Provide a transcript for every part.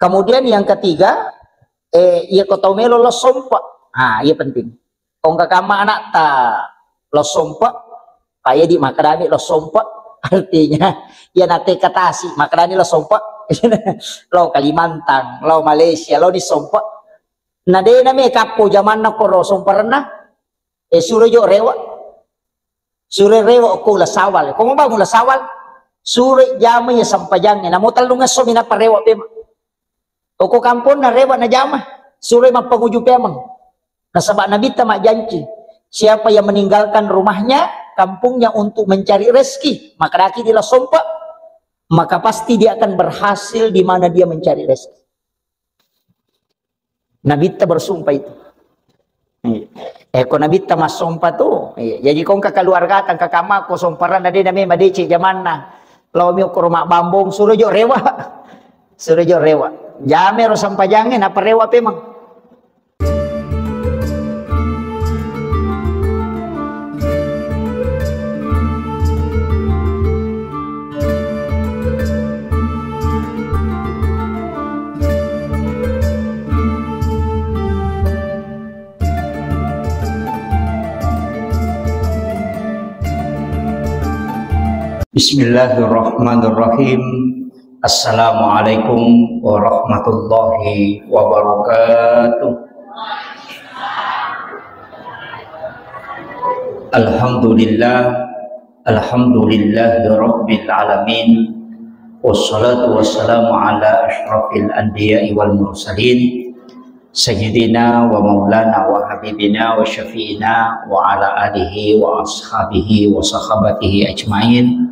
Kemudian yang ketiga, ia kotomelo lo sompa. Iya penting. Kung kakama anak ta lo sompa, kaya di makadani lo sompa, artinya ya nate katasi makadani lo sompa. Lo Kalimantan, lo Malaysia, lo di sompa. Nade na me kapo zaman na koro sompa na. Suro jo rewa. Sure rewa ko la sawal. Kung ba mo la sawal, sure jama ya sampajang na mo talunga so mina parewa pema. Oko kampon na rewa na jama, sure mapanguju pemang. Nasaba nabita mak janji. Siapa yang meninggalkan rumahnya, kampungnya untuk mencari rezeki, maka daki dia sompa, maka pasti dia akan berhasil di mana dia mencari rezeki. Nabita bersumpah itu. Kau nabita mas sumpah tuh. Jadi kau keluarga kan kakama kau sumparan ada nami madeci zaman na. Lalu mi ke rumah bambung suruh jo rewa. Suruh jo rewa. Jame ro sampajangin apa rewa pemang. Bismillahirrahmanirrahim. Assalamualaikum warahmatullahi wabarakatuh. Alhamdulillahi rabbil alamin. Wassalatu wassalamu ala asyrafil anbiya'i wal mursalin. Sayyidina wa maulana wa habibina wa syafi'ina wa ala alihi wa ashabihi wa sahabatihi ajma'in.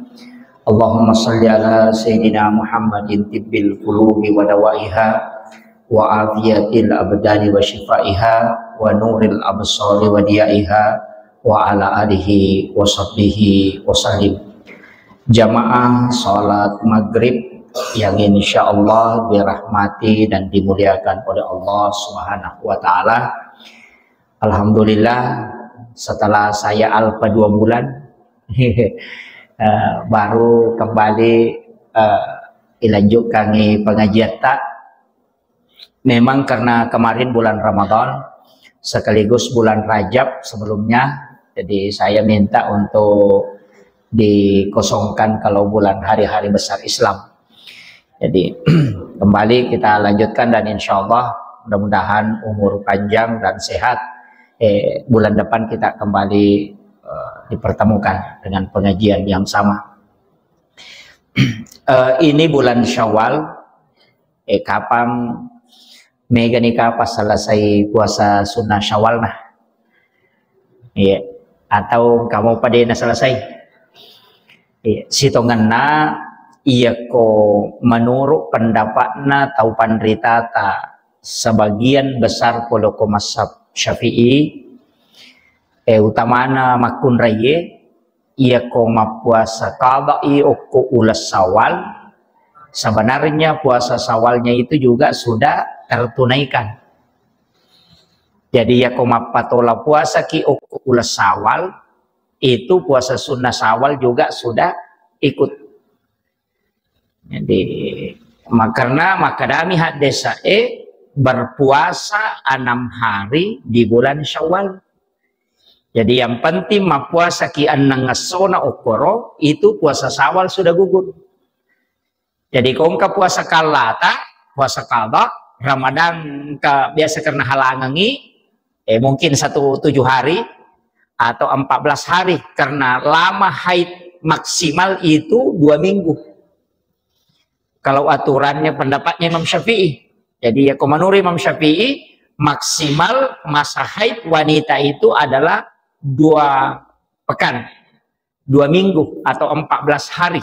Allahumma salli ala Sayyidina Muhammadin tibbil qulubi wa dawaiha wa afiyatil abdani wa shifaiha wa nuril absari wa diyaiha wa ala alihi wa sahbihi wa sallim. Jamaah salat maghrib yang insyaallah dirahmati dan dimuliakan oleh Allah Subhanahu wa taala. Alhamdulillah setelah saya alfa 2 bulan baru kembali dilanjutkan pengajian tak. Memang karena kemarin bulan Ramadan sekaligus bulan Rajab sebelumnya, jadi saya minta untuk dikosongkan kalau bulan hari-hari besar Islam. Jadi kembali kita lanjutkan dan insya Allah mudah-mudahan umur panjang dan sehat. Bulan depan kita kembali dipertemukan dengan pengajian yang sama. Ini bulan Syawal. Kapan mega nikah pas selesai puasa sunnah Syawal nah? Atau kamu pada na selesai? Sitonganna iya ko menurut pendapatna tau pandrita ta sebagian besar poloko mazhab Syafi'i utamana makun raye ia ko mapuasa qada'i uku ulas Syawal. Sebenarnya puasa Syawalnya itu juga sudah tertunaikan. Jadi ia ko mapatola puasa ki uku ulas Syawal, itu puasa sunnah Syawal juga sudah ikut. Jadi karena makadami hadesa berpuasa 6 hari di bulan Syawal. Jadi yang penting mapuasa ki anangasona okoro itu puasa Syawal sudah gugur. Jadi kau puasa kalata, puasa kalba, Ramadan biasa karena halangangi, mungkin 7 hari atau 14 hari karena lama haid maksimal itu 2 minggu. Kalau aturannya pendapatnya Imam Syafi'i. Jadi ya menurut Imam Syafi'i maksimal masa haid wanita itu adalah 2 pekan, 2 minggu atau 14 hari.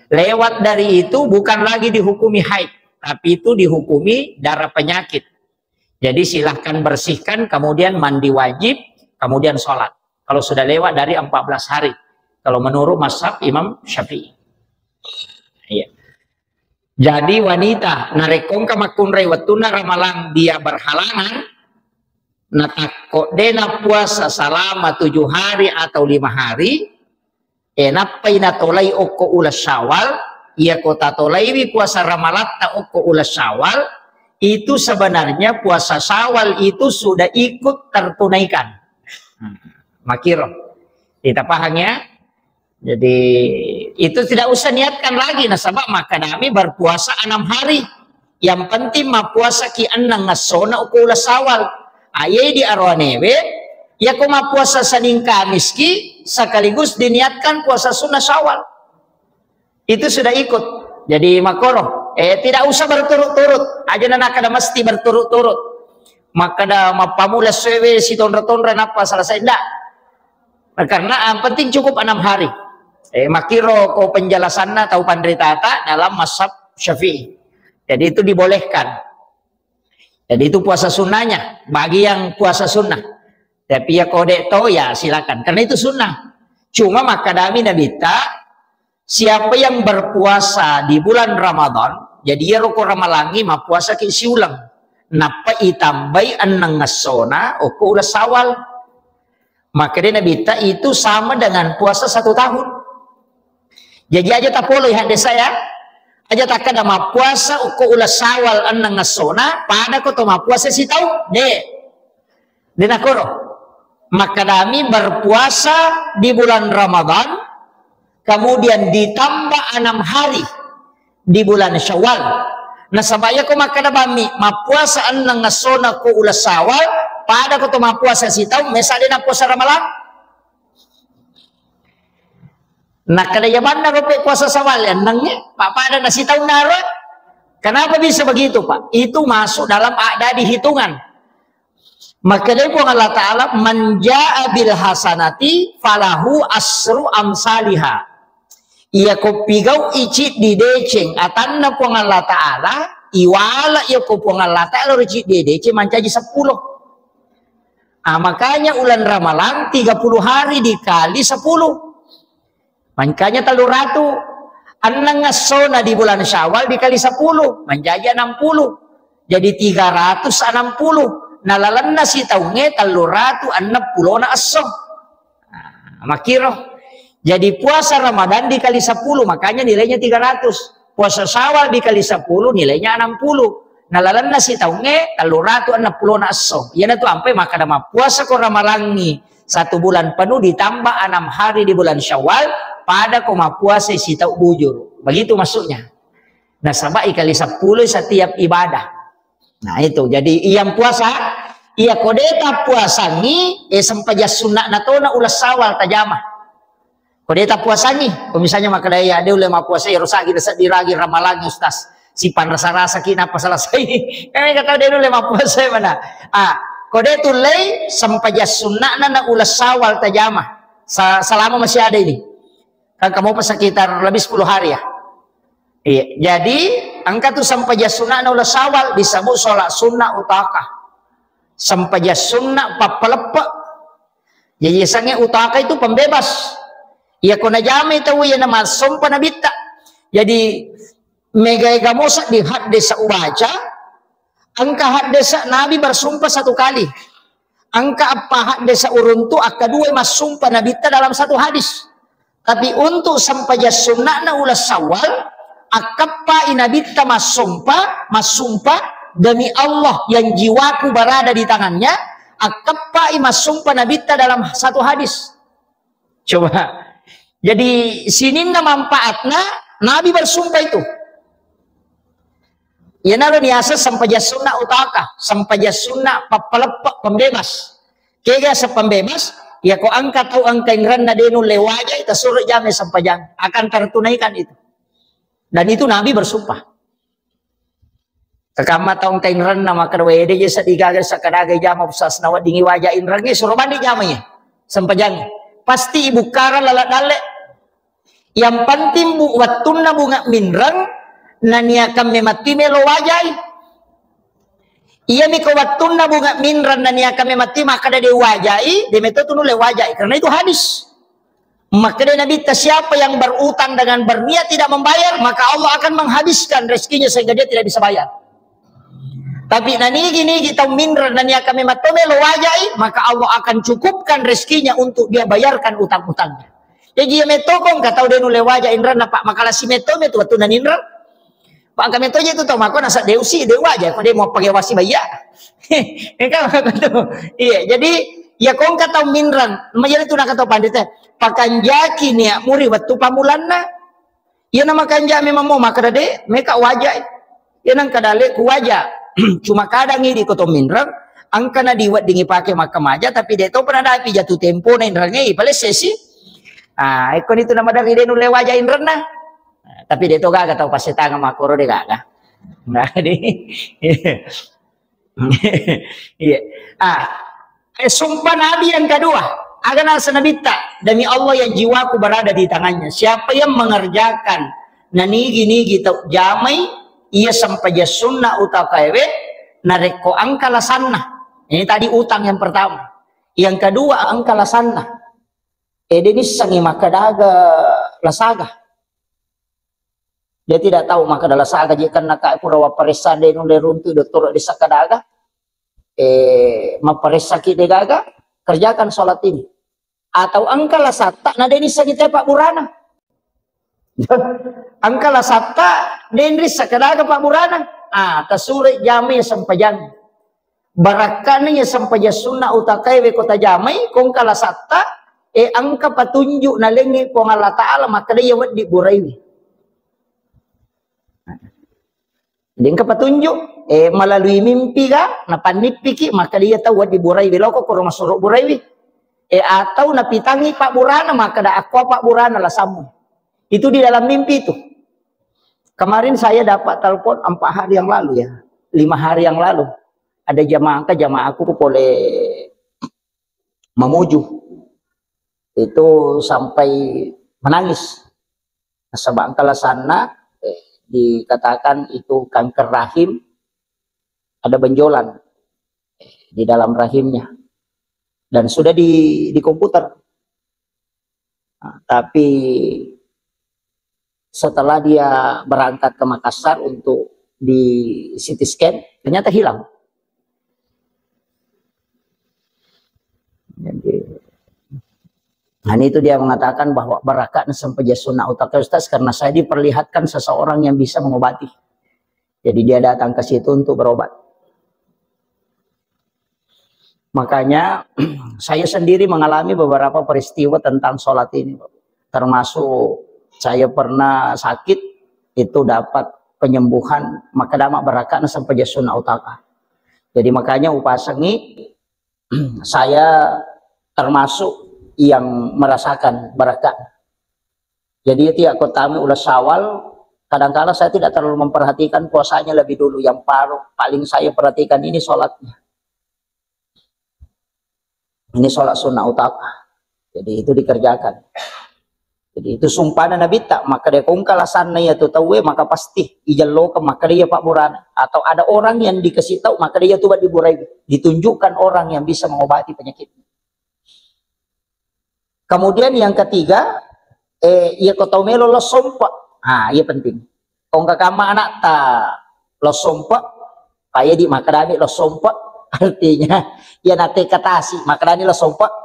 Lewat dari itu bukan lagi dihukumi haid, tapi itu dihukumi darah penyakit. Jadi silahkan bersihkan, kemudian mandi wajib, kemudian sholat. Kalau sudah lewat dari 14 hari, kalau menurut mazhab Imam Syafi'i. Jadi wanita narekong kamakun rewatuna ramalang dia berhalangan natakko dena puasa selama 7 hari atau 5 hari napai natolai oko ulas Syawal ia kota tolaiwi puasa Ramalatta oko ulas Syawal, itu sebenarnya puasa Syawal itu sudah ikut tertunaikan. Makiro, kita paham ya. Jadi itu tidak usah niatkan lagi nasabak maka kami berpuasa 6 hari. Yang penting mah puasa ki anang ngasona oko ulas Syawal. Ayai di arwanewe, ya kau mah puasa Senin Kamis ki sekaligus diniatkan puasa sunnah Syawal. Itu sudah ikut. Jadi makoro, tidak usah berturut-turut. Aja nak kada mesti berturut-turut. Maka dah mapamula sewe si tonra-tonra napa selesai ndak. Karena yang penting cukup 6 hari. Makiro ko penjelasannya tahu pandritata dalam mazhab Syafi'i. Jadi itu dibolehkan. Jadi itu puasa sunnahnya bagi yang puasa sunnah. Tapi ya kode to ya silakan. Karena itu sunnah. Cuma maka dami nabita siapa yang berpuasa di bulan Ramadan, jadi ya roko ramalangi ma puasa ki siulang. Napa itambai anang ngasona oko ulas Syawal. Maka dia nabita itu sama dengan puasa 1 tahun. Jadi aja tak boleh hadis saya. Aja tak kada ma puasa oko ulas Syawal anang ngasona pada ko to ma puasa si tau de. Dinakoro. Maka kami berpuasa di bulan Ramadan, kemudian ditambah 6 hari di bulan Syawal. Nah sabaya ko makadabami mapuasa anang ngasona ko ulas Syawal pada ko to mapuasa sitaw mesade na puasa Ramalan. Nah kadayaman na rupi puasa Syawal anangnya pada na sitaw naro. Kenapa bisa begitu Pak? Itu masuk dalam ada di hitungan. Maka dari Allah Ta'ala manja'a bil hasanati falahu asru amsaliha. Ia kopigau icit di deceng atanna pong Allah Ta'ala iwala ia kopong Allah Ta'ala ricit di deceng mancaji 10. Makanya ulan Ramalan 30 hari dikali 10 makanya 300. Anang ngasona di bulan Syawal dikali 10 menjadi 60, jadi 360. Nalalan na si taunge 360 na aso. Makiro. Jadi puasa Ramadan dikali 10 makanya nilainya 300. Puasa Syawal dikali 10 nilainya 60. Nalalan na si taunge 360 na aso. Yan na to ampe maka nama puasa ko ramalangi 1 bulan penuh ditambah 6 hari di bulan Syawal pada ko mapuasa si tau bujur. Begitu maksudnya. Nah sabak kali 10 setiap ibadah. Nah itu jadi yang puasa ia kodeta puasangi sempaja sunat natona ulas Syawal tajamah kodeta puasangi misalnya maka daya ada ulama puasa ya rusak kita diragi ramalangi ustaz sipan rasa-rasa kina apa selesai kami kata dia ulama puasa mana kodetu lay sempaja sunat na ulas Syawal tajamah selama masih ada ini kan kamu pas sekitar lebih 10 hari ya. Iya, jadi angka tu sampai sunnah ulah Syawal disebut sholat sunnah utaka. Sampai sunnah papalepa. Jadi sange utaka itu pembebas. Ya kona jami tahu ya nama sumpah nabita. Jadi megai gamosa di had desa ubaca. Angka had desa Nabi bersumpah 1 kali. Angka apa had desa uruntu akadua mas sumpah nabita dalam 1 hadis. Tapi untuk sampai sunnah ulah Syawal akappa inabita masumpa demi Allah yang jiwaku berada di tangannya akappa masumpa nabita dalam 1 hadis. Coba jadi sini manfaatnya Nabi bersumpah itu ya nalo niasa sampai sunnah utaka sampai sunnah papalepak pembebas kega sepembebas ya ko angkat tau angka yang rendah denu lewaja itu suruh jame sampai jam akan tertunaikan itu. Dan itu Nabi bersumpah. Kakama taong kain ren nama kerwede je sadigaga sakadaga jama pusas nawa dingi wajah inrangi suruh mandi jamanya sempajang. Pasti ibu kara lalat dale. Yang penting bu watunna bunga minrang nania kami mati melo wajai. Iya miko watunna bunga minrang nania kami mati maka dari wajai demeto tunu le wajai karena itu hadis. Maka dari Nabi siapa yang berutang dengan berniat tidak membayar maka Allah akan menghabiskan rezekinya sehingga dia tidak bisa bayar. Tapi nani gini kita minra dan ya kami matome lo wajai maka Allah akan cukupkan rezekinya untuk dia bayarkan utang-utangnya. Ya dia meto kong katau denu lewaja indra na pak makalasi meto waktu nan indra. Pak kami meto itu tau mako nasa deusi dewa aja kok dia mau pakai wasi baya. Iya, jadi ya kong katau minran, majari tu nak katau pandita. Pakanjaki nih muri waktu pamulanna. Ya nama kanja memang mau maka dade mereka wajah. Ya nang kadale ku wajah. Cuma kadang ini koto minran angka na diwat dingi pakai makam aja tapi dia tahu pernah dapi jatuh tempo na indra ngai pale sesi. Ah, ikon itu nama dari denu lewaja indra na. Tapi dia tahu gak tahu pas tangan makoro dia gak. Nah, iya. Sumpah Nabi yang kedua, agan sanabita demi Allah yang jiwaku berada di tangannya. Siapa yang mengerjakan nanigi tau jamai ia sampai sunnah utau kaewe nareko angka lasanna. Ini tadi utang yang pertama. Yang kedua angka lasanna. Denis sangi makadaga lasaga. Dia tidak tahu maka dalam saga jika nak purawa paresa de nule runtu doktor di sakadaga maparesa ki de gaga kerjakan sholat ini atau angka lasata na denis sangi Pak Burana. Angka lasata denis sakadaga Pak Burana. Tasure jamai sampajang barakannya sampaja sunnah utakai we kota jamai kong kalasata angka patunjuk na lengi po Allah Ta'ala maka dia wad di buraiwi. Dengan petunjuk melalui mimpi ga na panipiki maka dia tahu wad di buraiwi loko koro masuruk buraiwi atau na pitangi Pak Burana maka da aqua Pak Burana lah samu. Itu di dalam mimpi itu. Kemarin saya dapat telepon 4 hari yang lalu ya, 5 hari yang lalu. Ada jamaahku boleh memuju. Itu sampai menangis. Sebab kalau sana dikatakan itu kanker rahim, ada benjolan di dalam rahimnya. Dan sudah di komputer. Tapi setelah dia berangkat ke Makassar untuk di CT scan, ternyata hilang. Jadi, nah itu dia mengatakan bahwa barakat sampai sunnah utaka Ustaz karena saya diperlihatkan seseorang yang bisa mengobati. Jadi dia datang ke situ untuk berobat. Makanya saya sendiri mengalami beberapa peristiwa tentang sholat ini, termasuk saya pernah sakit itu dapat penyembuhan maka damak barakat sampai sunnah utaka. Jadi makanya upasangi saya termasuk yang merasakan barakat. Jadi tiap kotami ulah Syawal kadang-kala saya tidak terlalu memperhatikan puasanya lebih dulu. Yang paling saya perhatikan ini sholatnya. Ini sholat sunnah utaka. Jadi itu dikerjakan. Jadi itu sumpah Nabi tak maka dia kongkala sana ya tu tahu maka pasti ijallo ke maka dia Pak Burana atau ada orang yang dikasih tahu maka dia tuh diburai ditunjukkan orang yang bisa mengobati penyakit. Kemudian yang ketiga ia kau tahu melo lo sumpah. Ia penting. Kongka kama anak ta lo sumpah kaya di maka dami lo sumpah artinya ya nate katasi maka dami lo sumpah.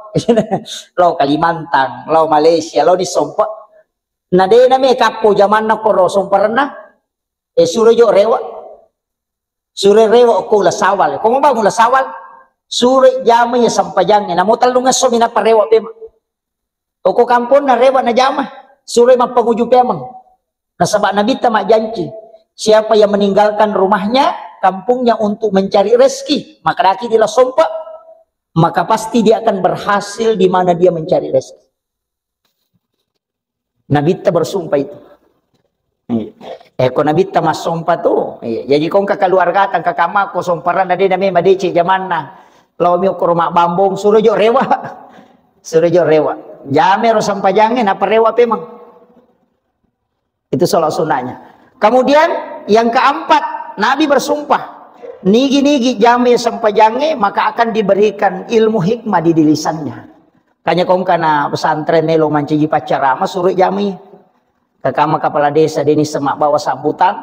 Lo Kalimantan, lo Malaysia, lo di Sompa. Nade na me kapo zaman na koro Sompa na. Sure jo rewa. Sure rewa ko la sawal. Kung ba mo la sawal? Sure jama ya sampajang na mo talunga so mina parewa pema. O ko kampon na rewa na jama. Sure mapanguju pemang. Nasaba nabita majanci. Siapa yang meninggalkan rumahnya, kampungnya untuk mencari rezeki, maka daki di la Sompa. Maka pasti dia akan berhasil di mana dia mencari rezeki. Nabi ta bersumpah itu. Kau Nabi ta mas sumpah tuh. Jadi kau keluarga tang kakama ko sumparan na din nami madici zaman na. Law mi ko rumah bambong suruh jo rewa. Suruh jo rewa. Jame ro sampajangin apa rewa pemang. Itu sholat sunnahnya. Kemudian yang keempat Nabi bersumpah. Nigi-nigi jame sampajange maka akan diberikan ilmu hikmah di lisannya. Kanya kong kana pesantren melo manciji pacarama suruh jame. Kakama kepala desa deni semak bawa sambutan.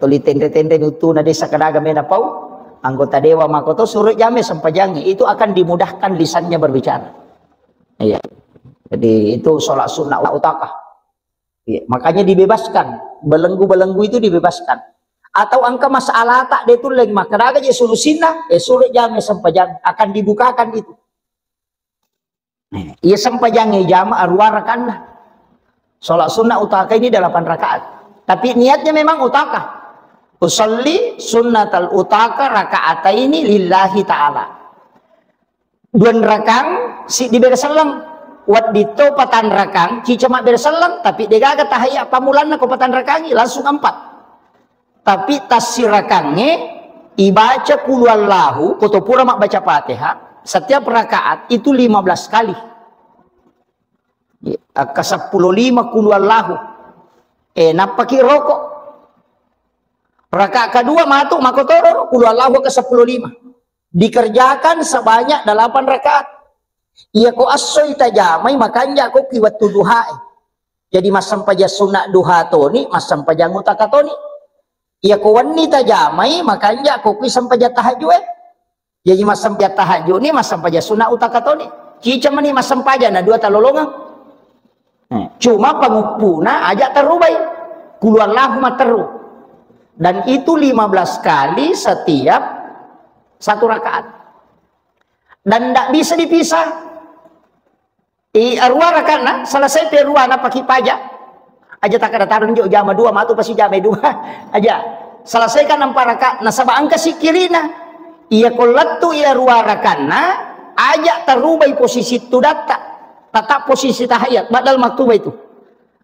Tuli tente-tente nutu na desa kadaga mena pau. Anggota dewa makoto suruh jame sampajange itu akan dimudahkan lisannya berbicara. Iya. Jadi itu sholat sunnah utakah. Ya, makanya dibebaskan, belenggu-belenggu itu dibebaskan. Atau angka masalah tak dia tuleng maka ada je solusinya, sulit jam sempajang akan dibukakan itu. Ia sempajang jam arwarakan lah. Sholat sunnah utakah ini 8 rakaat. Tapi niatnya memang utakah. Usolli sunnatal utakah rakaataini lillahi ta'ala. 2 rakang si diberi selang. Wat dito patan rakang ci cuma berselang tapi dia gak tahaya pamulanna ko patan rakangi langsung 4. Tapi tasir rakangnya ibaca qul huwallahu koto pura mak baca Fatihah setiap rakaat itu 15 kali. Ke 15 qul huwallahu. Napaki rokok. Rakaat kedua matuk makotoro qul huwallahu ke 15. Dikerjakan sebanyak 8 rakaat. Iya ko asoy tajamay makanya ko kiwat duha. Jadi masam paja sunat duha toni, masam paja ngutaka toni. Iya ko wani tajamay makanya ko kisam paja tahajud. Jadi masam paja tahajud ni masam paja sunat utaka toni. Cica mani masam paja na 2 talolongan. Cuma pangupuna aja terubai. Kuluallahu materu. Dan itu 15 kali setiap 1 rakaat. Dan tidak bisa dipisah. Arwah rakaat selesai perua na pakai pajak. Aja tak ada tarun jo jama 2 matu pasti jama 2 aja. Selesaikan 4 rakaat. Nah sabah angka sikirina. Ia kolatu ia arwah rakaat aja terubai posisi itu data. Tetap posisi tahiyat badal maktubah itu.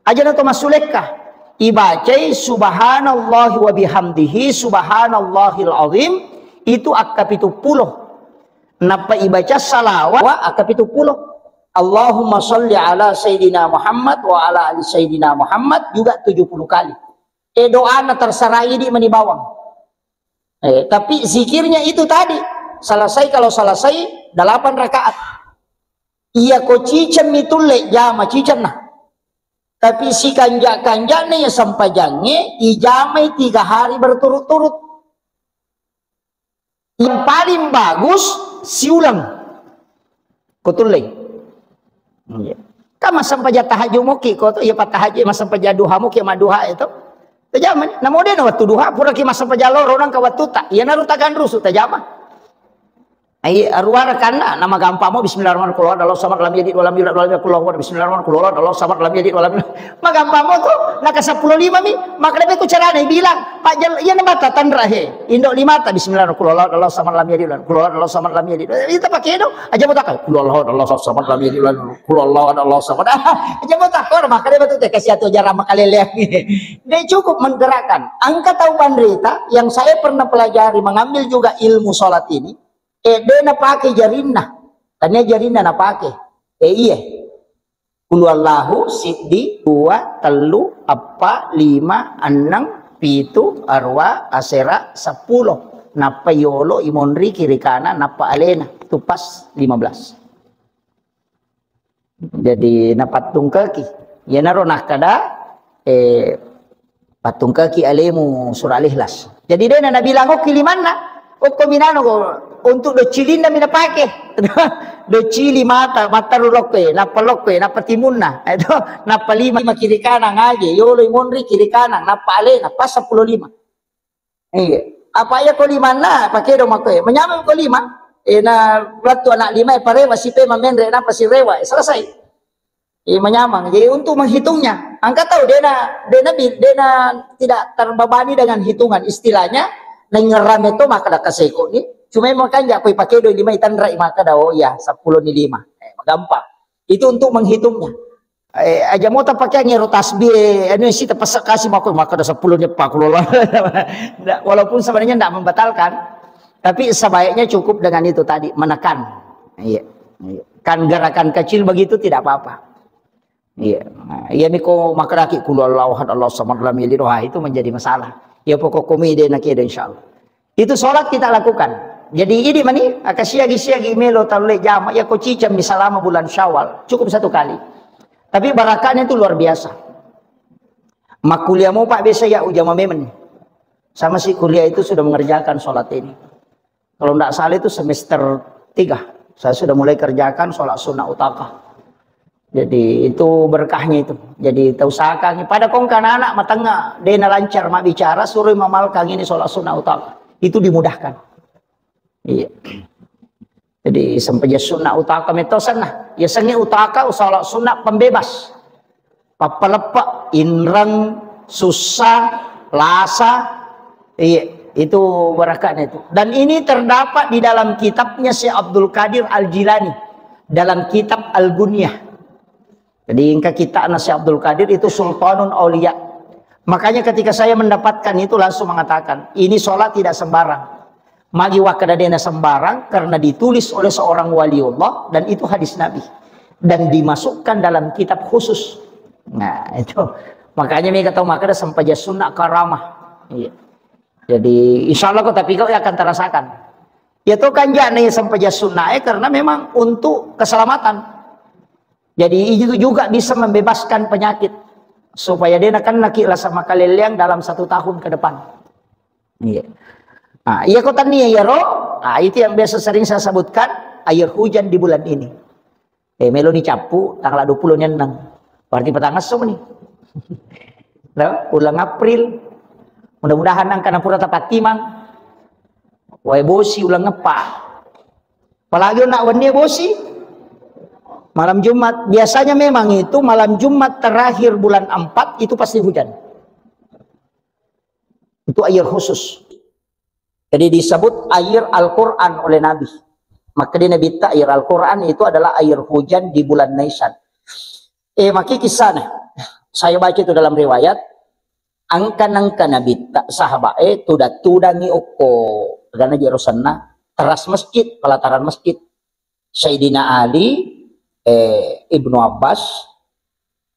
Aja na to masulekah. Ibacai subhanallahi wa bihamdihi subhanallahil azim itu akap itu 10. Napa ibaca salawat akap itu 10. Allahumma sholli ala Sayyidina Muhammad wa ala ali Sayyidina Muhammad juga 70 kali. Doa na terserah ini menibawang. Tapi zikirnya itu tadi. Selesai kalau selesai 8 rakaat. Iya ko cicem itu lek jama cicem nah. Tapi si kanja-kanjanya ya sampajangnya ijamai 3 hari berturut-turut. Yang paling bagus si ulang kutuleng. Kan masam paja tahajud muki ko to ya tahajud masam paja duha muki ma duha itu. Tajaman namode na waktu duha pura ki masam paja loro nang ka waktu tak. Ya naru tagan rusu tajama. Ai arwara kana nama gampang mo bismillahirrahmanirrahim Allah samad lam yalid wa lam yulad wa lam yakul lahu bismillahirrahmanirrahim Allah samad lam yalid wa lam yulad. Magampang mo to naka 15 mi maka lebih ku carane bilang Pak Jal ieu na mata tanrahe indo 5 ta bismillahirrahmanirrahim Allah samad lam yalid Allah samad lam yalid. Itu pakai do aja mo takal Allah samad lam yalid Allah samad. Aja mo takor maka dia betul teh kasih atuh jarang makaleleh. Dia cukup menggerakkan. Angka tahu pandrita yang saya pernah pelajari mengambil juga ilmu salat ini. Dia na pakai jarinna. Tanya jarinna na pakai. Iya. Qul huwallahu siddi 2 3 4 5 6 7 arwa asera 10. Napa yolo imonri kiri kanan napa alena tupas 15. Jadi na patung kaki. Ya naro nak kada patung kaki alemu surah Al-Ikhlas. Jadi dia na bilang oh kilimanna. Oh kombinano ko untuk do cilin na minapake. Do cili mata rulokwe, napalokwe, napatimunna. Ito, napalima kiri kanan aja. Yolo imonri kiri kanan, napale, napas 15. Iya. Apa ya ko 5 na, pakai do makwe. Menyamam ko 5. Na waktu anak 5 parewa si pe mamenre na pasi rewa. Selesai. Menyamang. Jadi untuk menghitungnya, angka tahu dia tidak terbebani dengan hitungan istilahnya. Ngeram itu maka dah kaseko ni cuma makan ya koi pakai 25 itan rai maka dah oh ya 10 ni 5 gampang itu untuk menghitungnya aja mau tak pakai ngero tasbih ini sih terpasak kasih maka dah 10 ni 40 walaupun sebenarnya tidak membatalkan tapi sebaiknya cukup dengan itu tadi menekan iya kan gerakan kecil begitu tidak apa-apa iya iya miko maka raki qul huwallahu ahad Allah samad lam yalid itu menjadi masalah. Ya pokok komedi nak ada insyaallah. Itu sholat kita lakukan. Jadi ini mani akasiagi melo talule jama ya ko cicam di selama bulan Syawal cukup 1 kali. Tapi barakahnya itu luar biasa. Mak kuliah mau Pak biasa ya ujama memen. Sama si kuliah itu sudah mengerjakan sholat ini. Kalau tidak salah itu semester 3. Saya sudah mulai kerjakan sholat sunnah utakah. Jadi itu berkahnya itu. Jadi tausakan pada kong anak matanga dena lancar mak bicara suruh mamalkan ini sholat sunnah utama. Itu dimudahkan. Iya. Jadi sampai sunnah utaka metosan lah. Ya sange utaka sholat sunnah pembebas. Papalepak inrang susah lasa. Iya. Itu berakatnya itu. Dan ini terdapat di dalam kitabnya Syekh Abdul Qadir Al-Jilani dalam kitab Al-Gunyah. Jadi ingka kita Syekh Abdul Qadir itu Sultanun Aulia. Makanya ketika saya mendapatkan itu langsung mengatakan, ini sholat tidak sembarang. Magi wakadadena sembarang karena ditulis oleh seorang waliullah dan itu hadis Nabi. Dan dimasukkan dalam kitab khusus. Nah itu. Makanya mereka tahu maka ada sampai sunnah karamah. Iya. Jadi insya Allah kau tapi kau akan terasakan. Ya itu kan jane sampai sunnah karena memang untuk keselamatan. Jadi itu juga bisa membebaskan penyakit supaya dia akan laki lah sama kalian dalam 1 tahun ke depan. Iya. Nah, iya kota nih ya roh. Nah, itu yang biasa sering saya sebutkan air hujan di bulan ini. Melo ni capu tanggal 20 nyenang. Berarti petang semua nih. Nah, ulang April. Mudah-mudahan angkana pura tapat timang. Wai bosi ulang ngepa. Apalagi nak wani bosi. Malam Jumat, biasanya memang itu malam Jumat terakhir bulan 4 itu pasti hujan. Itu air khusus. Jadi disebut air Al-Quran oleh Nabi. Maka di Nabi air Al-Quran itu adalah air hujan di bulan Nisan. Maki kisahnya, saya baca itu dalam riwayat, angka Nabi sahabat tudangi oko karena jerosana teras masjid, pelataran masjid. Sayyidina Ali Ibnu Abbas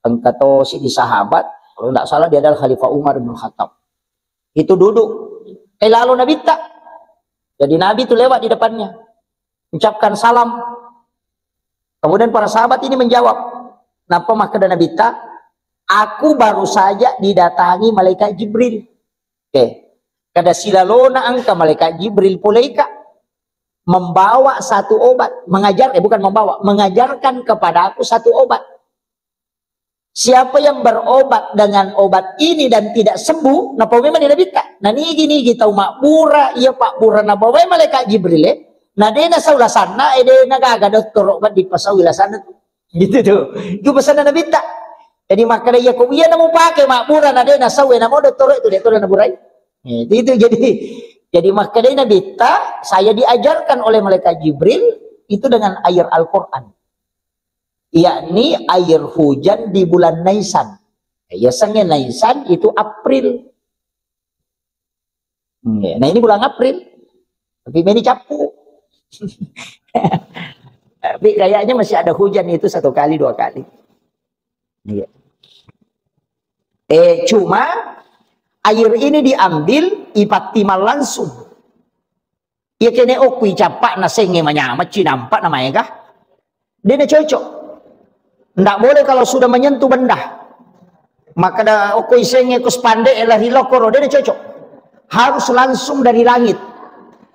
angkato si sahabat kalau tidak salah dia adalah Khalifah Umar bin Khattab itu duduk lalu Nabi tak jadi Nabi itu lewat di depannya ucapkan salam kemudian para sahabat ini menjawab napa maka dan Nabi tak aku baru saja didatangi malaikat Jibril kada silalona angka malaikat Jibril pulaika membawa satu obat, mengajarkan kepada aku satu obat. Siapa yang berobat dengan obat ini dan tidak sembuh, napa memang tidak bisa. Nah ini gini kita makbura, iya pak bura napa memang malaikat Jibril nah dia na saulah sana, dia nagaga dokter obat di pasawila sana gitu tuh. Itu pesanan Nabi tak. Jadi maka dia kok iya namu pakai makbura nah dia na sawe namo dokter itu dia tuh na burai. Itu jadi maka dari Nabi saya diajarkan oleh malaikat Jibril itu dengan air Al-Quran. Yakni air hujan di bulan Nisan. Biasanya Nisan itu April. Nah ini bulan April. Tapi ini capu. Tapi kayaknya masih ada hujan itu 1 kali 2 kali. Cuma air ini diambil ipatimal langsung. Ya kene okui capak na senge manyamat cinampak namanya kah? Dia na cocok. Ndak boleh kalau sudah menyentuh benda. Maka da okui senge kuspande elah hilokoro dia na cocok. Harus langsung dari langit.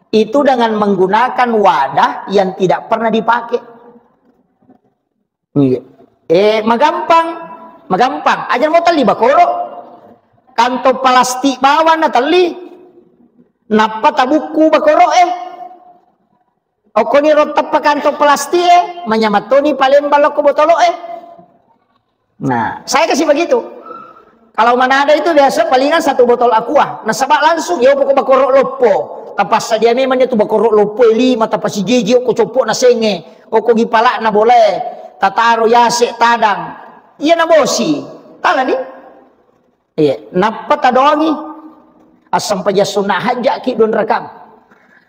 Itu dengan menggunakan wadah yang tidak pernah dipakai. Magampang. Ajar mau tali bakoro. Kanto plastik bawa na tali napa tabuku bakoro oko ni rotap pa kanto plastik manyamatoni palembal ko botolo nah saya kasih begitu kalau mana ada itu biasa palingan 1 botol aqua nasabak langsung ya poko bakoro lopo tapas sadia memang itu bakoro lopo 5 tapas si gigi ko copok na senge oko gipala na boleh tataro yase tadang iya na bosi tala ni napa tadongi asam paja sunnah hajak ki don rekam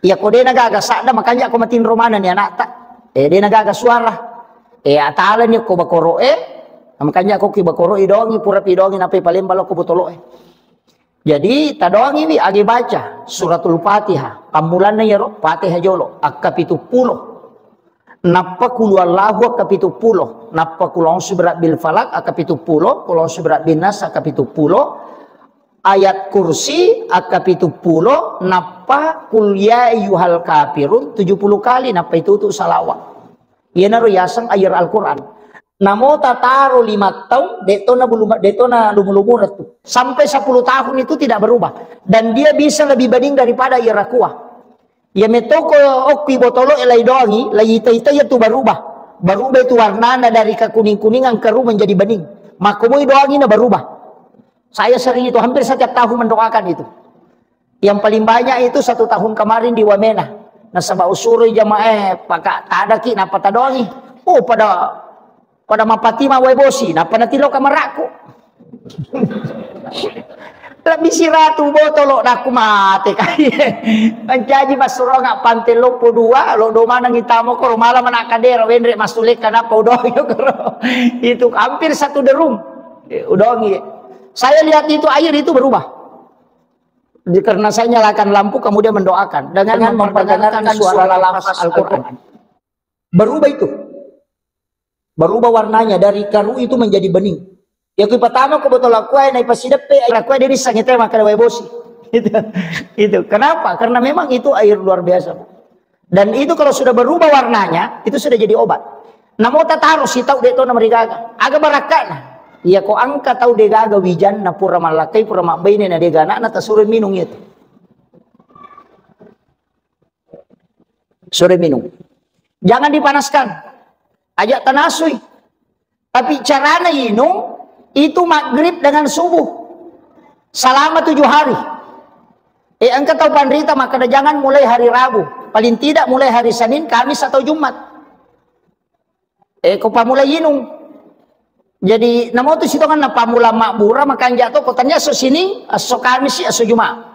iya ko dia nagaga sada makanya ako matin romana ni anak tak dia nagaga suara atala ni ko bakoro makanya ako ki bakoro idongi pura pidongi nape palembal ko botolo jadi tadongi wi agi baca suratul Fatihah pamulanna ya ro Fatihah jolo akapitu 10 napa kulu Allahu akapitu 10 napa kulong subrat bil falak akapitu 10 kulong subrat bin nas akapitu 10 ayat kursi akapitu 10 napa kul ya ayyuhal kafirun 70 kali napa itu salawat ieu na yasang ayat Al-Qur'an Namo tataro 5 tahun, detona lumulumunat tuh. Sampai 10 tahun itu tidak berubah. Dan dia bisa lebih bening daripada Irakua. Ya metoko okpi botolo elai doangi, lai ita itu berubah. Berubah itu warnanya dari kekuning-kuningan keruh menjadi bening. Makumui doangi na berubah. Saya sering itu, hampir setiap tahun mendoakan itu. Yang paling banyak itu 1 tahun kemarin di Wamena. Nah sabah usuri jamaah paka tada ki napa tadoangi. Oh pada mapatima webosi, napa natilo kamaraku. Lebih si ratu botolo naku mate kaya. Menjaji masuro ngak pantelo po 2 lo do mana ngitamo ko malam manakadero wendre masulik kanapa udongi ko. Itu hampir 1 derum. Udongi. Saya lihat itu air itu berubah. Karena saya nyalakan lampu kemudian mendoakan dengan memperdengarkan suara lafaz Al-Qur'an. Berubah itu. Berubah warnanya dari karu itu menjadi bening. Yang pertama ko betul aku ay naipasidepe ay aku diri sangite maka webosi. Itu. Kenapa? Karena memang itu air luar biasa. Dan itu kalau sudah berubah warnanya, itu sudah jadi obat. Namo tataro si tau deto na marigaga. Aga barakana. Iya ko angka tau degaga wijan na pura malakai pura makbaine na degana na tasure minum itu. Sore minum. Jangan dipanaskan. Ajak tanasui. Tapi caranya minum itu maghrib dengan subuh. Selama 7 hari. Engkau tahu panderita maka jangan mulai hari Rabu. Paling tidak mulai hari Senin, Kamis atau Jumat. Kau pamulai minum. Jadi namo tu situ kan pamula makbura makan jatuh kotanya so sini, so Kamis, so Jumat.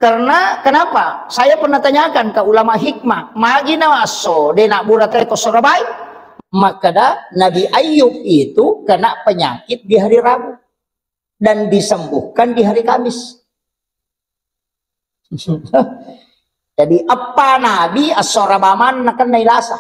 Karena kenapa? Saya pernah tanyakan ke ulama hikmah, magi na aso de nak burat reko sorabai. Maka dah Nabi Ayub itu kena penyakit di hari Rabu dan disembuhkan di hari Kamis. Jadi apa Nabi asorabaman nakan nailasa.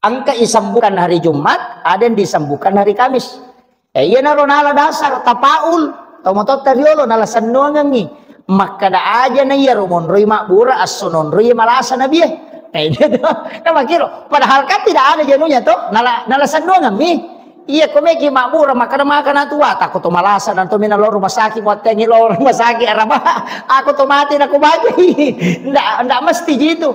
Angka disembuhkan hari Jumat, ada yang disembuhkan hari Kamis. Iya naro nala dasar tapaul, tomatot tariolo nala sanongangi. Maka da aja na iya rumon roi makbura asonon roi malasa na biye. Itu na makiro. Padahal kan tidak ada jenuhnya to. Nala sanongan mi. Iya komeki makbura maka na makan tua. Tako to malasa dan to minalo rumah sakit buat tengi lo rumah sakit araba. Aku to mati na kubaji. Ndak mesti gitu.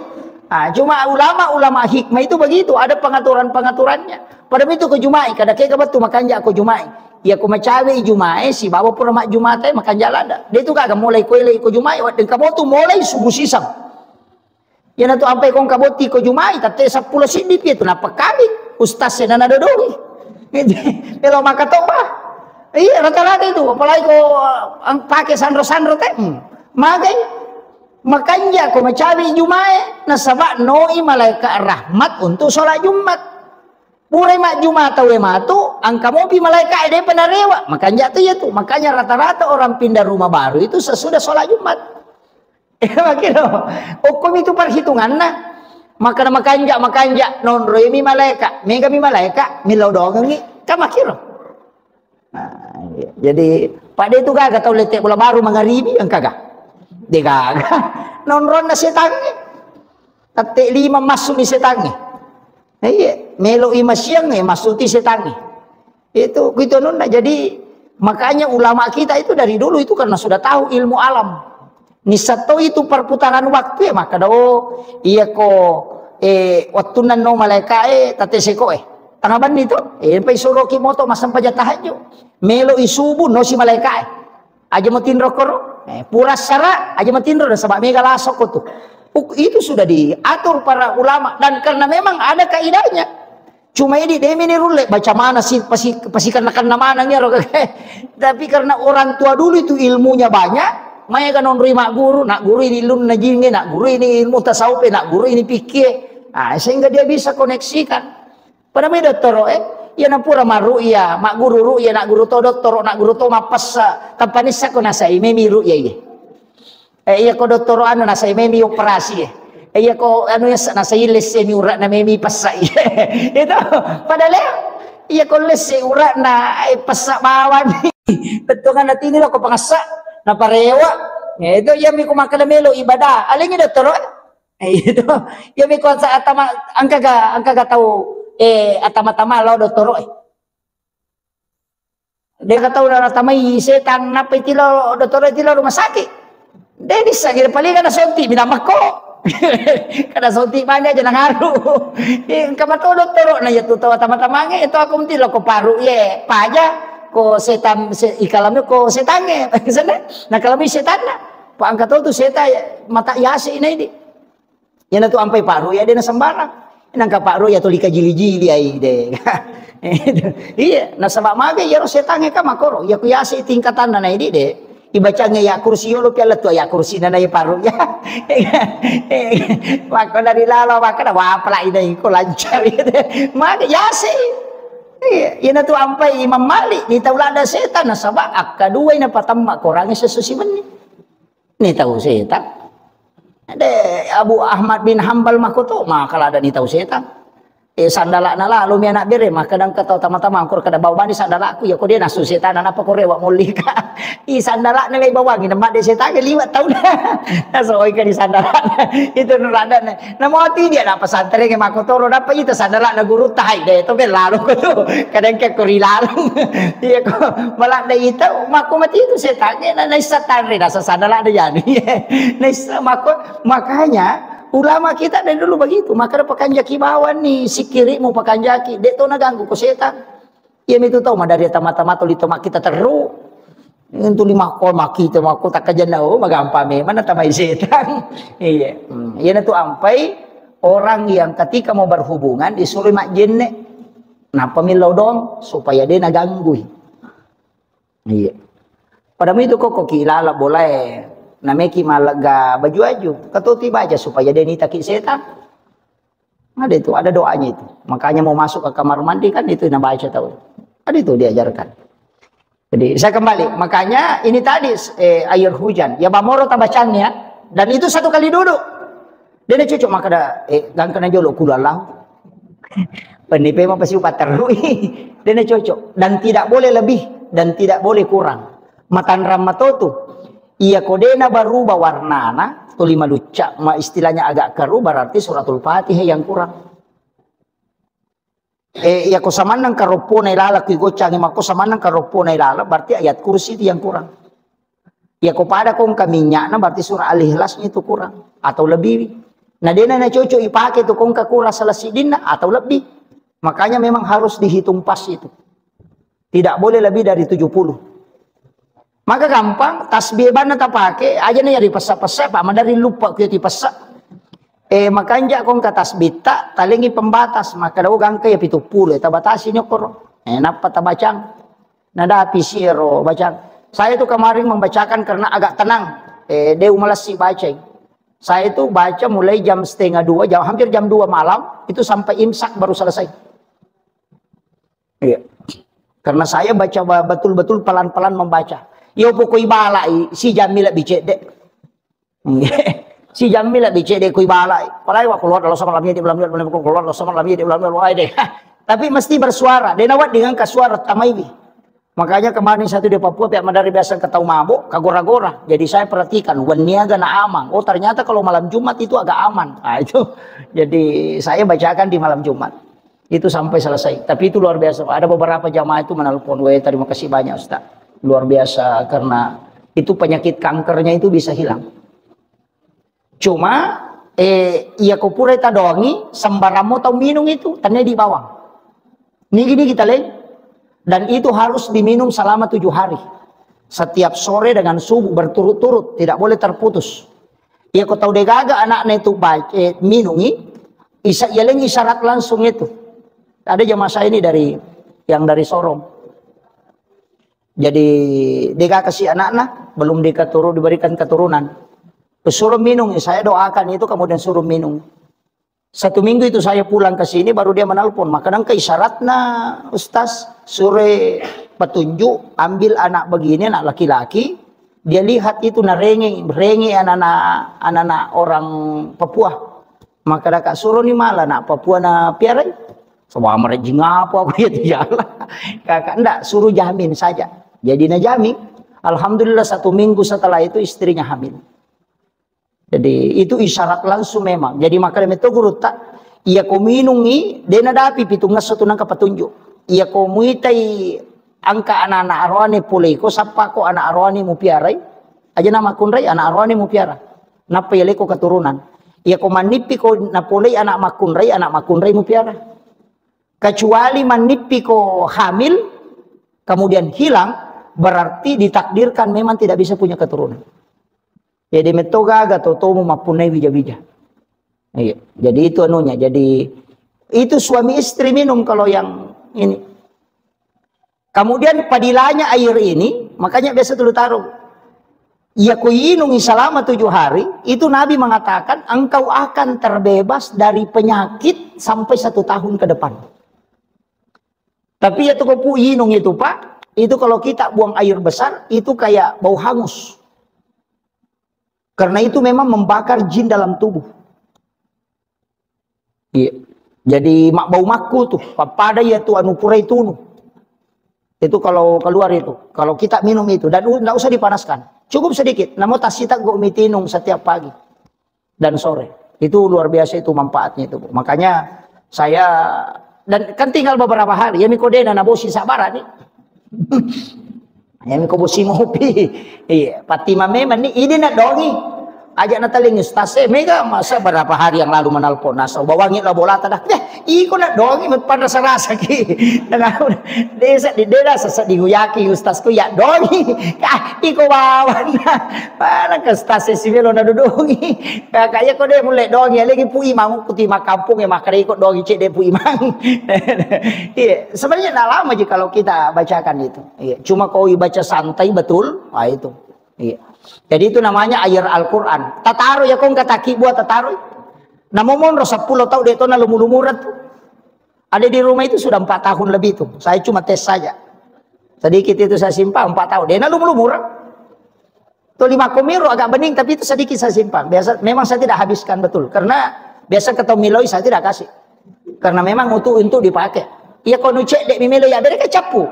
Nah, cuma ulama hikmah itu begitu, ada pengaturannya. Pada itu ke Jumai, kada kaya betul makan jak ke Jumai. Ya ku macawe Jumai si bawa pura mak Jumat makan jalan dah. Dia tu kagak mulai kuele ke Jumai, dan kamu tu mulai subuh sisam. Ya na tu ampai kong kaboti ke Jumai, tate 10 sindip itu napa kami ustaz na nadodoi. Kalau maka toba. Iya rata-rata itu, apalagi ko ang pakai sandro-sandro teh. Makanya ko macawi Jumat nasaba noi malaikat rahmat untuk sholat Jumat. Pure mak Jumat tawe matu angka mobi malaikat ide penarewa. Makanya tuh ya tuh. Makanya rata-rata orang pindah rumah baru itu sesudah sholat Jumat. Makanya hukum itu perhitungan nah. Makanya non roimi malaikat, mega mi malaikat, milau dongengi kan makiro. Nah, jadi pada itu kagak tahu letek bola baru mangaribi yang kagak. Degaga nonron na setangi tate 5 masuk di setangi. Iya melo ima siang masuk di setangi itu gitu nunda. Jadi makanya ulama kita itu dari dulu itu karena sudah tahu ilmu alam nisato itu perputaran waktu ya maka iya ko waktu nano malaikat tate seko tangaban itu pai suruh kimoto masam pajatahanyo melo isubu no si malaikat aja matin rokoro pura sara aja matindro dan sebab mega lasok tuh. Itu sudah diatur para ulama dan karena memang ada kaidahnya. Cuma ini demini rule baca mana sih pasikan nakan namana nya tapi karena orang tua dulu itu ilmunya banyak, maya kan onroi mak guru, nak guru ini ilmu najinge, nak guru ini ilmu tasawuf, nak guru ini fikih. Ah sehingga dia bisa koneksikan. Pada media toro ya na pura maru ya mak guru ya nak guru to doktor nak guru to mapas kampanisa ko nasa imemi ru ya iya ko doktor anu nasa imemi operasi iya ko anu ya nasa iles mi urat na memi pasa itu padahal iya ko les urat na pasa bawan betungan na tinilo ko pangasa na parewa itu ya mi ko makalamelo ibadah aling doktor itu ya mi ko sa atama angkaga tahu atama-tama lo doktoro dia kata udah tamai setan napa itu lo doktoro itu lo rumah sakit dia bisa gitu paling kada sonti binamah kok kada sonti banyak jangan ngaruh kamu tuh doktoro nah ya tuh atama-tamanya itu aku mesti lo ko paru ye paja ko setan ikalamnya ko setannya nah kalau setan pak angkat tuh setan mata yasi ini yan tu ampai paru ya dia na sembarang nangka paru ya tu lika jili-jili ai de iya na sabak mage ya setange ka makoro ya ku yasi tingkatan na ini de ibacanya ya kursi lo piala tu ya kursi na ya paru ya maka dari lalo maka na wapla ini ko lancar mage yasi iya yan tu ampai Imam Malik ni taulada setan na sabak akadua na patamma korangnya sesusiman ni tahu setan ada Abu Ahmad bin Hambal makoto maka ada ni tahu setan sandala na lalu mi anak bere maka kadang kata tama-tama angkor kada bawa ni sandala aku ya ko dia nasu setan apa ko rewa molika sandala na lay bawa ngina mak de setan liwat tahu dah so oi ka di sandala itu nurada na mo ti dia na pesantren ke makotoro dapat itu sandala na guru tai de to ben lalu ko tu kadang ke korilalu dia ko malak de itu mako mati itu setan na setan re nasa sandala de yani makanya ulama kita dari dulu begitu maka ada pakanjaki bawan nih si kiri mau pakanjaki dek to naganggu ko setan iya itu tahu mah dari mata-mata to lito kita teru untuk lima kol maki itu mako tak kajanau magampa memang tamai setan iya iya itu ampai orang yang ketika mau berhubungan disuruh mak jenne napa milau dong supaya dia naganggu iya padahal itu kok kilala boleh nameki malaga baju-baju ketuti baca supaya dia nitaki setan ada itu ada doanya itu makanya mau masuk ke kamar mandi kan itu nak baca tahu ada itu diajarkan jadi saya kembali makanya ini tadi air hujan ya bamoro tabacannya dan itu satu kali duduk dia cucuk maka ada gang kena jolo kulalah penipe mah pasti upat terui dia cucuk dan tidak boleh lebih dan tidak boleh kurang matan ramatotu iya kodena berubah warnana tu 5 lucak istilahnya agak keruh berarti suratul Fatihah yang kurang iya ko samanang karopo na ilala ki gocang mako samanang karopo na ilala berarti ayat kursi itu yang kurang iya ko pada kong kaminya na berarti surah al-ikhlasnya itu kurang atau lebih nah dia na cocok ipake tu kong kakura salasidina atau lebih makanya memang harus dihitung pas itu tidak boleh lebih dari 70 maka gampang tasbih bana tak pakai aja nih ya dipesa-pesa pak dari lupa kita dipesa makanya kong ke tasbih tak talingi pembatas maka daw gangke ya 70 eta batasi nyokor napa ta bacang nada pisiro bacang saya itu kemarin membacakan karena agak tenang deu malas si baca saya itu baca mulai jam 1:30 hampir jam 2 malam itu sampai imsak baru selesai iya karena saya baca betul-betul pelan-pelan membaca yo pokoi balai si Jamila bicede si Jamila bicede koi balai palai wa keluar dalam sama lamnya di belum keluar dalam sama lamnya di belum deh tapi mesti bersuara dia nawat dengan suara tamaiwi makanya kemarin satu di Papua pihak Madari biasa ketau mabuk kagora-gora jadi saya perhatikan waniaga na amang oh ternyata kalau malam Jumat itu agak aman nah, itu jadi saya bacakan di malam Jumat itu sampai selesai tapi itu luar biasa ada beberapa jamaah itu menelpon terima kasih banyak Ustaz luar biasa karena itu penyakit kankernya itu bisa hilang cuma iya kupure ta doangi sembaramo tau minum itu tanya di bawah gini kita lihat dan itu harus diminum selama 7 hari setiap sore dengan subuh berturut-turut tidak boleh terputus iya kau tahu degaga anaknya itu minumi ialah isyarat langsung itu ada jamaah saya ini yang dari Sorong jadi dia kasih anak-anak belum diberikan keturunan suruh minum saya doakan itu kemudian suruh minum 1 minggu itu saya pulang ke sini baru dia menelpon makanya ke isyaratnya Ustaz suruh petunjuk ambil anak begini anak laki-laki dia lihat itu rengi anak-anak orang Papua maka kak suruh ni malah anak Papua na piara semua mereka apa aku ya kakak enggak suruh jamin saja jadi najami alhamdulillah 1 minggu setelah itu istrinya hamil jadi itu isyarat langsung memang jadi maka itu guru tak Ia ko minungi, dena dapi pitungas sa tunang kapatunjo. Ia ko muitay angka anak-anak arwani pulay ko, sapa ko anak arwani mo piaray. Aja nama kunray, anak arwani mo piara. Napayali ko keturunan. Ia ko manipi ko na pulay anak makunray mo piara. Kecuali manipi ko hamil, kemudian hilang, berarti ditakdirkan memang tidak bisa punya keturunan. Jadi metoga gato tomu mapunai bija-bija. Iya. Jadi itu anunya. Jadi itu suami istri minum kalau yang ini. Kemudian padilanya air ini, makanya biasa dulu taruh. Ya kuinungi selama 7 hari, itu Nabi mengatakan engkau akan terbebas dari penyakit sampai 1 tahun ke depan. Tapi ya tuh inung itu Pak, itu kalau kita buang air besar, itu kayak bau hangus. Karena itu memang membakar jin dalam tubuh. Iya. Jadi bau maku tuh, pada ya tuh anu purai tunu. Itu kalau keluar itu, kalau kita minum itu dan enggak usah dipanaskan. Cukup sedikit. Namun tasita go mitinung setiap pagi dan sore. Itu luar biasa itu manfaatnya itu. Makanya saya dan kan tinggal beberapa hari ya mikodena na bosi sabara nih. Ya mikobosi ngopi. Iya, Fatima memang nih ini nak dongi. Ajak nataling stase mega masa berapa hari yang lalu menelpon nasa bawangi lah bola tadak iko nak dongi pada rasa ki desa di desa sa diguyaki ustasku ya dongi iko bawan para ke stase sivilo na dudungi kaya ko de mulai dongi lagi pu imang kuti makampung ya makare iko dongi cek de pu imang. Iya sebenarnya enggak lama aja kalau kita bacakan itu. Iya cuma kau baca santai betul itu. Iya. Jadi itu namanya air Al-Quran. Tataru ya kong kataki buat tataru. Namun 10 tahun dia itu na lumulumurat. Ada di rumah itu sudah 4 tahun lebih tuh. Saya cuma tes saja. Sedikit itu saya simpan 4 tahun. Dia na lumulumurat. Tuh 5 komiro agak bening tapi itu sedikit saya simpan. Biasa memang saya tidak habiskan betul. Karena biasa ketemu miloi saya tidak kasih. Karena memang untuk dipakai. Iya kono cek dek miloi ya mereka capu.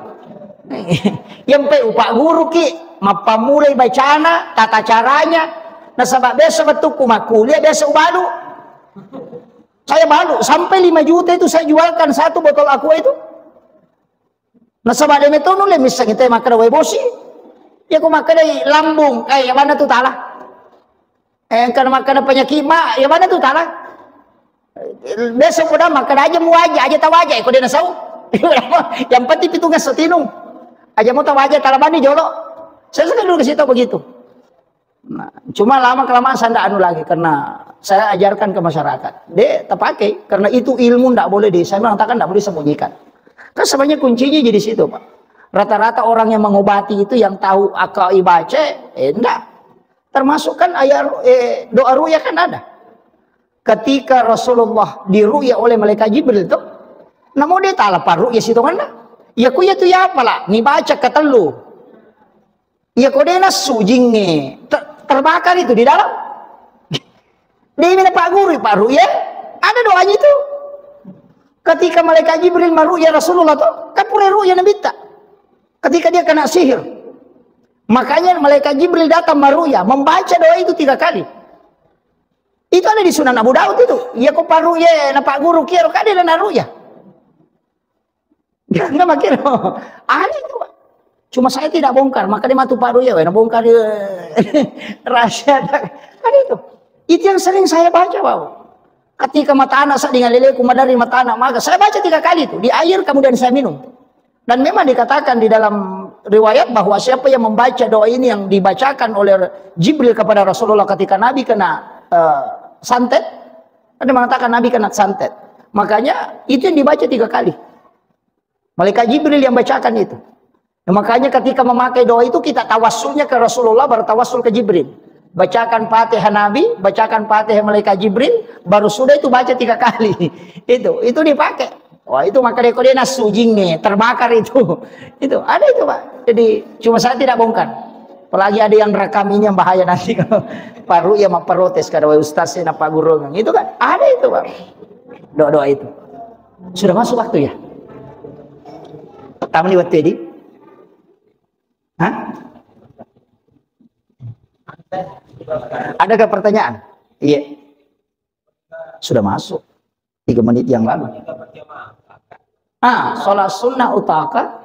Yang pe upak guru ki mapamulai bacana tata caranya nasabak besok betuku makuliah besok balu saya balu sampai 5 juta itu saya jualkan 1 botol aqua itu nasabak demi tonu le misang itu makna we bosi ya ku makna lambung ya mana tuh talah karena makna penyakit mak ya mana tuh talah besok udah makna aja mu aja tahu aja ikut dia nasau yang penting pitungan setinung aja mau tahu aja talabani jolo. Saya dulu ke situ begitu. Nah, cuma lama kelamaan saya tidak anu lagi karena saya ajarkan ke masyarakat. Dia terpakai karena itu ilmu tidak boleh saya mengatakan tidak boleh sembunyikan. Kan sebenarnya kuncinya jadi situ Pak. Rata-rata orang yang mengobati itu yang tahu akal ibace, enggak. Termasuk kan ayat doa ruya kan ada. Ketika Rasulullah diruya oleh malaikat Jibril itu, namun dia tak lapar ruya situ kan? Ya kuya tu ya apalah, ni baca ketelu. Ya kodena sujingnya terbakar itu di dalam. Dia minta Pak Guru, Pak Ruya, ada doanya itu. Ketika malaikat Jibril maruya Rasulullah tuh, kan pura ruya nabi tak. Ketika dia kena sihir, makanya malaikat Jibril datang maruya, membaca doa itu 3 kali. Itu ada di Sunan Abu Daud itu. Ya kok Pak Ruya, na Pak Guru kira kan dia na ruya. Enggak makin ada itu Pak. Cuma saya tidak bongkar, maka dia matu paru ya, bongkar rahasia. Kan itu yang sering saya baca, Pak. Ketika mata anak saya dengan leleku madari mata anak maka saya baca 3 kali itu di air kemudian saya minum. Dan memang dikatakan di dalam riwayat bahwa siapa yang membaca doa ini yang dibacakan oleh Jibril kepada Rasulullah ketika Nabi kena santet, ada mengatakan Nabi kena santet. Makanya itu yang dibaca 3 kali. Malaikat Jibril yang bacakan itu. Nah, makanya ketika memakai doa itu kita tawassulnya ke Rasulullah, baru tawassul ke Jibril. Bacakan Fatihah Nabi, bacakan Fatihah malaikat Jibril, baru sudah itu baca 3 kali. Itu dipakai. Wah itu maka dia nasujingnya terbakar itu. Itu ada itu Pak. Jadi cuma saya tidak bongkar. Apalagi ada yang rekam ini yang bahaya nanti kalau Pak Ruya mau protes kada ustaz na Pak Guru. Itu kan ada itu Pak. Doa-doa itu. Sudah masuk waktu ya? Tamu waktu ini? Hah? Adakah pertanyaan? Iya. Sudah masuk. 3 menit yang lalu. Sholat sunnah utaka.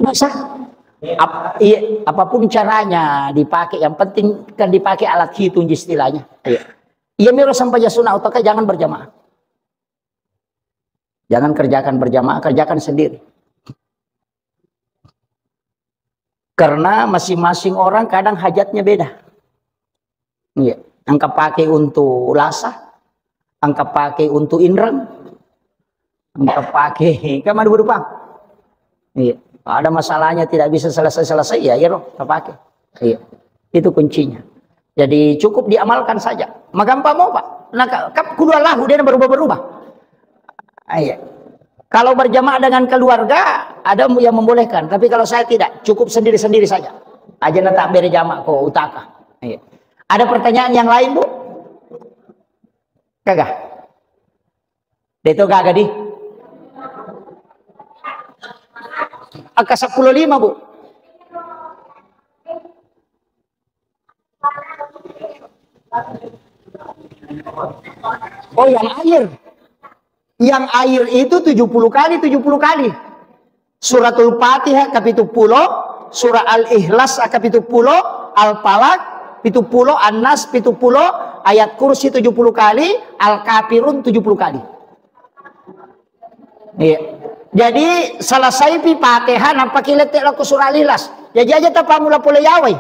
Masa? Apapun caranya dipakai, yang penting kan dipakai alat hitung istilahnya. Iya miro sampai sunnah utaka, jangan berjamaah. Jangan kerjakan berjamaah, kerjakan sendiri. Karena masing-masing orang kadang hajatnya beda. Iya. Angka pakai untuk lasah, angka pakai untuk inrang, angka pakai kan ada berupa. Iya. Ada masalahnya tidak bisa selesai ya roh, pakai. Iya. Itu kuncinya. Jadi cukup diamalkan saja. Magampang mau Pak. Nah, kap kudu Allah dia berubah-berubah. Iya. Kalau berjamaah dengan keluarga ada yang membolehkan, tapi kalau saya tidak, cukup sendiri-sendiri saja. Aja tak berjamaah kok utaka. Iya. Ada pertanyaan yang lain, Bu? Kagak? Itu kagak di? Angka 15, Bu. Oh, yang air. Yang air itu 70 kali, 70 kali. Suratul Fatihah kapitul 10, surah Al-Ikhlas kapitul 10, Al-Falaq 70, An-Nas 70, ayat kursi 70 kali, Al-Kafirun 70 kali. Iya. Jadi selesai pi Fatihah nampak kiletek laku surah Al-Ikhlas. Jadi aja tak pamula pole yawai.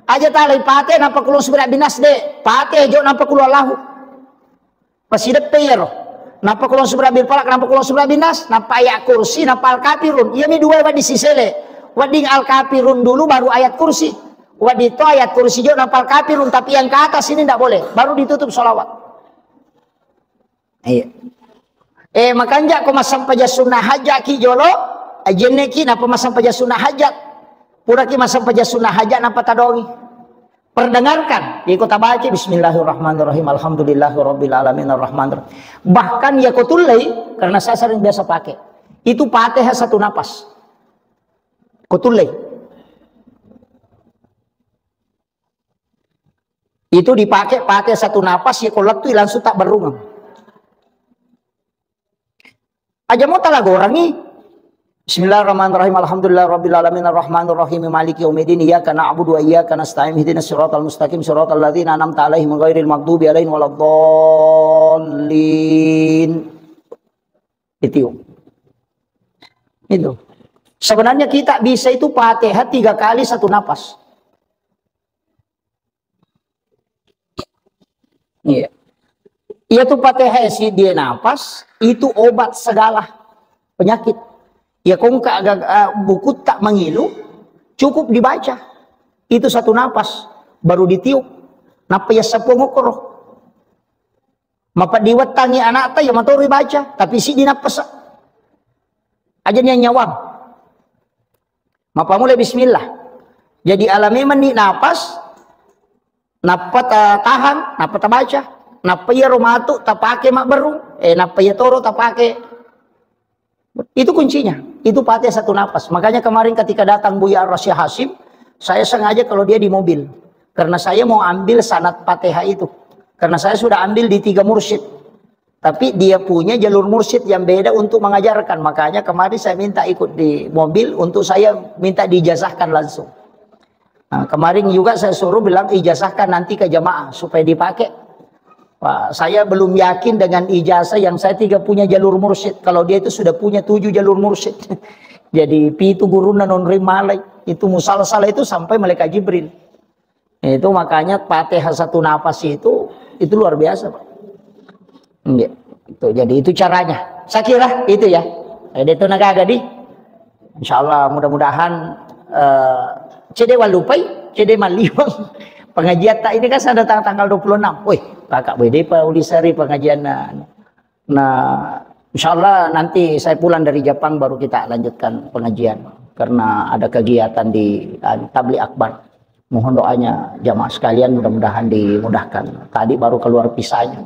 Aja tak lay Fatihah nampak kulun surah binas de. Fatihah jo nampak kulun Allahu. Pasidep peyero. Nampak kulun surah bil Falaq, nampak kulun surah binas, nampak ayat kursi, nampak Al-Kafirun. Iya mi dua wadi sisele. Wading Al-Kafirun dulu baru ayat kursi. Wadito ayat kursi jo napal kafirun, tapi yang ke atas ini tidak boleh, baru ditutup sholawat. Iya. Makanya kau masang paja sunnah hajat ki jolo, ajeneki napa masang paja sunnah hajat, pura ki masang paja sunnah hajat napa tadongi. Perdengarkan, ya kau baca Bismillahirrahmanirrahim, Alhamdulillahirabbil alamin arrahmanirrahim. Bahkan ya kau tulai, karena saya sering biasa pakai, itu Fatihah satu napas. Kau tulai. Itu dipakai satu napas ya kolak tuh langsung tak berungang. Aja mau talaga orang nih. Bismillahirrahmanirrahim. Alhamdulillahirabbil alamin arrahmanirrahim maliki yaumiddin iyyaka na'budu wa iyyaka nasta'in ihdinas siratal mustaqim siratal ladzina an'amta 'alaihim ghairil maghdubi 'alaihim waladdallin. Itu. Sebenarnya kita bisa itu Fatihah 3 kali satu napas. Iya. Iya tuh Fatihah sih dia napas, itu obat segala penyakit. Ya kong buku tak mengilu, cukup dibaca. Itu satu napas, baru ditiup. Napa ya sepongokoro. Mapa diwetangi anak ta ya matori baca, tapi si dinapas. Aja nya nyawang. Mapa mulai bismillah. Jadi alami mandi napas, napa tahan, napa baca, napa ya romatu tak pakai mak berung, napa ya toro tak pakai. Itu kuncinya. Itu Fatihah satu napas. Makanya kemarin ketika datang Buya Ar-Rasya Hasim, saya sengaja kalau dia di mobil, karena saya mau ambil sanad Fatihah itu. Karena saya sudah ambil di 3 mursyid, tapi dia punya jalur mursyid yang beda untuk mengajarkan. Makanya kemarin saya minta ikut di mobil untuk saya minta diijazahkan langsung. Nah, kemarin juga saya suruh bilang ijazahkan nanti ke jamaah supaya dipakai. Pak, saya belum yakin dengan ijazah yang saya 3 punya jalur mursyid. Kalau dia itu sudah punya 7 jalur mursyid. Jadi pitu guruna non rimalai itu musalsal itu sampai malaikat Jibril. Itu makanya Fatihah satu napas itu luar biasa, Pak. Ya, itu jadi itu caranya. Saya kira itu ya. Itu naga di. Insyaallah mudah-mudahan CD walupai, CD maliwang. Pengajian tak ini kan saya datang tanggal 26. Wih, kakak BD Pak Ulisari pengajian. Nah, insyaallah nanti saya pulang dari Jepang baru kita lanjutkan pengajian. Karena ada kegiatan di Tabligh Akbar. Mohon doanya jamaah sekalian mudah-mudahan dimudahkan. Tadi baru keluar pisahnya.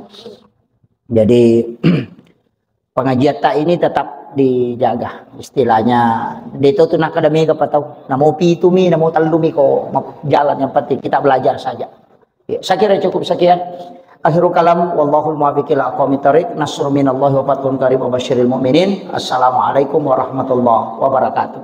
Jadi pengajian tak ini tetap dijaga. Istilahnya itu tuh nak akademi apa tahu. Namo pitumi, namo talumi ko jalan, yang penting kita belajar saja. Ya, saya kira cukup sekian. Akhirul kalam, wallahul muwaffiq ila aqwamit thariq. Nasrun minallahi wa fathun qarib wa basyiril mu'minin. Assalamualaikum warahmatullahi wabarakatuh.